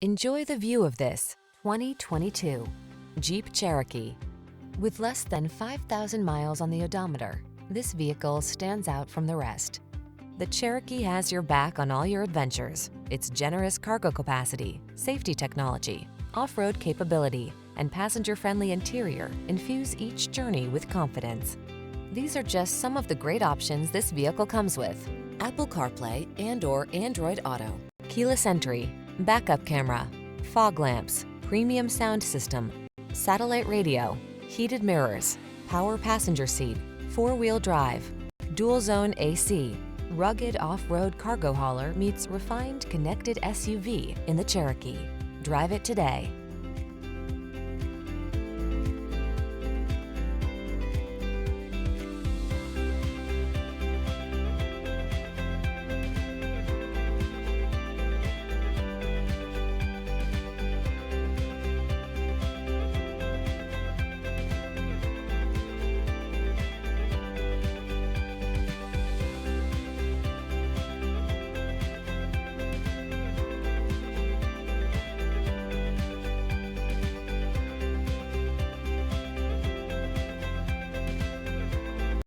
Enjoy the view of this 2022 Jeep Cherokee. With less than 5,000 miles on the odometer, this vehicle stands out from the rest. The Cherokee has your back on all your adventures. Its generous cargo capacity, safety technology, off-road capability, and passenger-friendly interior infuse each journey with confidence. These are just some of the great options this vehicle comes with: Apple CarPlay and/or Android Auto, keyless entry, backup camera, fog lamps, premium sound system, satellite radio, heated mirrors, power passenger seat, four-wheel drive, dual zone AC. Rugged off-road cargo hauler meets refined connected SUV in the Cherokee. Drive it today.